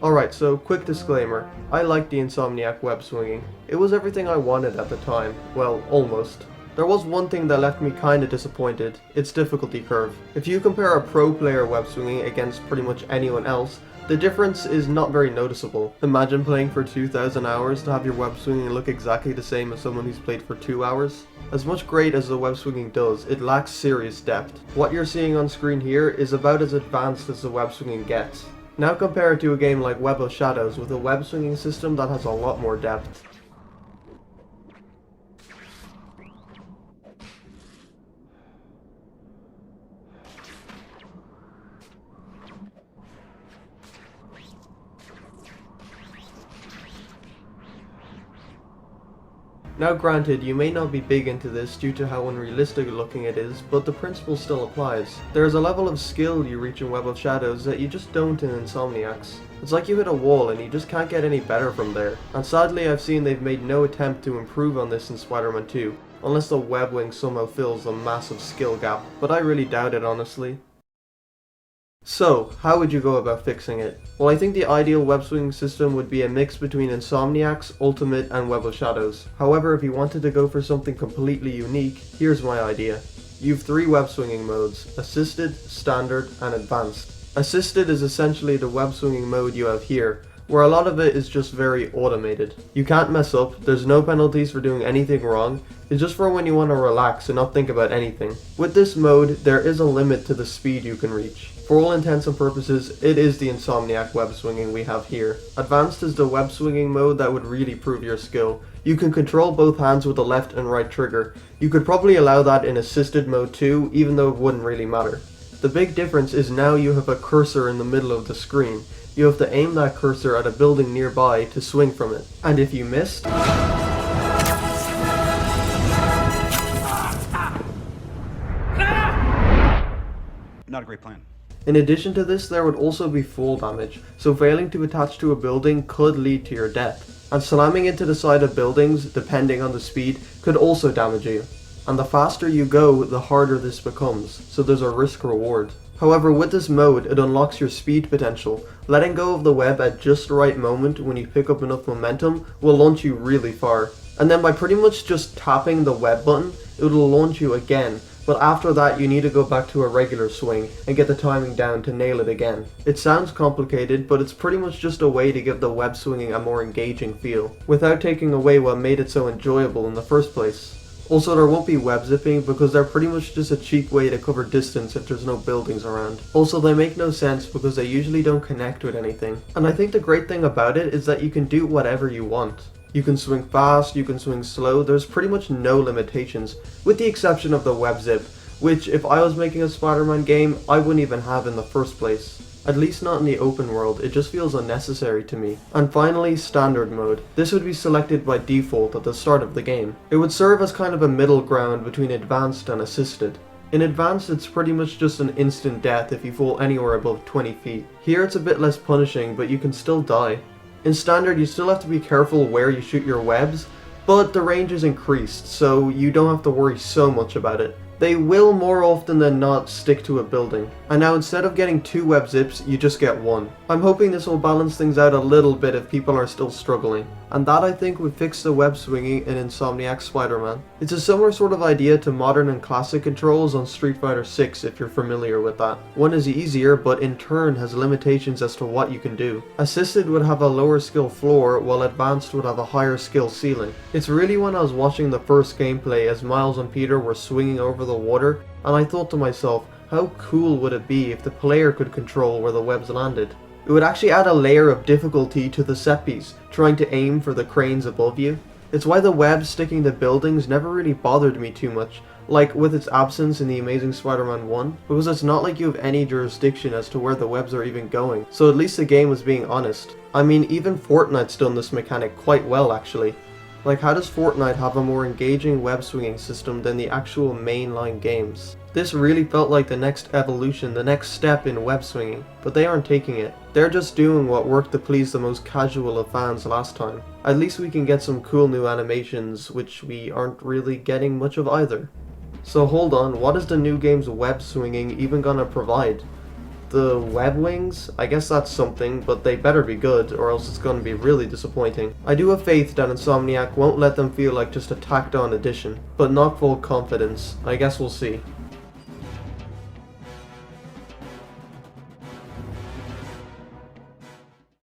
Alright, so quick disclaimer, I liked the Insomniac web swinging. It was everything I wanted at the time, well, almost. There was one thing that left me kinda disappointed, its difficulty curve. If you compare a pro player web swinging against pretty much anyone else, the difference is not very noticeable. Imagine playing for 2,000 hours to have your web swinging look exactly the same as someone who's played for 2 hours. As much great as the web swinging does, it lacks serious depth. What you're seeing on screen here is about as advanced as the web swinging gets. Now compare it to a game like Web of Shadows with a web swinging system that has a lot more depth. Now granted, you may not be big into this due to how unrealistic looking it is, but the principle still applies. There is a level of skill you reach in Web of Shadows that you just don't in Insomniac's. It's like you hit a wall and you just can't get any better from there. And sadly I've seen they've made no attempt to improve on this in Spider-Man 2, unless the web wing somehow fills a massive skill gap, but I really doubt it honestly. So, how would you go about fixing it? Well, I think the ideal web swinging system would be a mix between Insomniac's, Ultimate, and Web of Shadows. However, if you wanted to go for something completely unique, here's my idea. You've 3 web swinging modes: Assisted, Standard, and Advanced. Assisted is essentially the web swinging mode you have here, where a lot of it is just very automated. You can't mess up, there's no penalties for doing anything wrong, it's just for when you want to relax and not think about anything. With this mode, there is a limit to the speed you can reach. For all intents and purposes, it is the Insomniac web swinging we have here. Advanced is the web swinging mode that would really prove your skill. You can control both hands with the left and right trigger. You could probably allow that in assisted mode too, even though it wouldn't really matter. The big difference is now you have a cursor in the middle of the screen. You have to aim that cursor at a building nearby to swing from it. And if you missed, not a great plan. in addition to this, there would also be fall damage, so failing to attach to a building could lead to your death. And slamming into the side of buildings, depending on the speed, could also damage you. And the faster you go, the harder this becomes, so there's a risk reward. However, with this mode, it unlocks your speed potential. Letting go of the web at just the right moment when you pick up enough momentum will launch you really far. And then by pretty much just tapping the web button, it will launch you again. But after that, you need to go back to a regular swing and get the timing down to nail it again. It sounds complicated, but it's pretty much just a way to give the web swinging a more engaging feel, without taking away what made it so enjoyable in the first place. Also, there won't be web zipping because they're pretty much just a cheap way to cover distance if there's no buildings around. Also, they make no sense because they usually don't connect with anything. And I think the great thing about it is that you can do whatever you want. You can swing fast, you can swing slow, there's pretty much no limitations, with the exception of the web zip, which if I was making a Spider-Man game, I wouldn't even have in the first place. At least not in the open world, it just feels unnecessary to me. And finally, Standard mode. This would be selected by default at the start of the game. It would serve as kind of a middle ground between Advanced and Assisted. In Advanced, it's pretty much just an instant death if you fall anywhere above 20 feet. Here it's a bit less punishing, but you can still die. In Standard, you still have to be careful where you shoot your webs, but the range is increased, so you don't have to worry so much about it. They will more often than not stick to a building. And now instead of getting 2 web zips, you just get 1. I'm hoping this will balance things out a little bit if people are still struggling. And that I think would fix the web swinging in Insomniac Spider-Man. It's a similar sort of idea to modern and classic controls on Street Fighter 6 if you're familiar with that. One is easier, but in turn has limitations as to what you can do. Assisted would have a lower skill floor, while Advanced would have a higher skill ceiling. It's really when I was watching the first gameplay as Miles and Peter were swinging over the water, and I thought to myself, how cool would it be if the player could control where the webs landed? It would actually add a layer of difficulty to the set piece, trying to aim for the cranes above you. It's why the web sticking to buildings never really bothered me too much, like with its absence in the Amazing Spider-Man 1, because it's not like you have any jurisdiction as to where the webs are even going, so at least the game was being honest. I mean, even Fortnite's done this mechanic quite well actually. Like, how does Fortnite have a more engaging web swinging system than the actual mainline games? This really felt like the next evolution, the next step in web swinging, but they aren't taking it. They're just doing what worked to please the most casual of fans last time. At least we can get some cool new animations, which we aren't really getting much of either. So hold on, what is the new game's web swinging even gonna provide? The web wings? I guess that's something, but they better be good, or else it's gonna be really disappointing. I do have faith that Insomniac won't let them feel like just a tacked on addition, but not full confidence. I guess we'll see.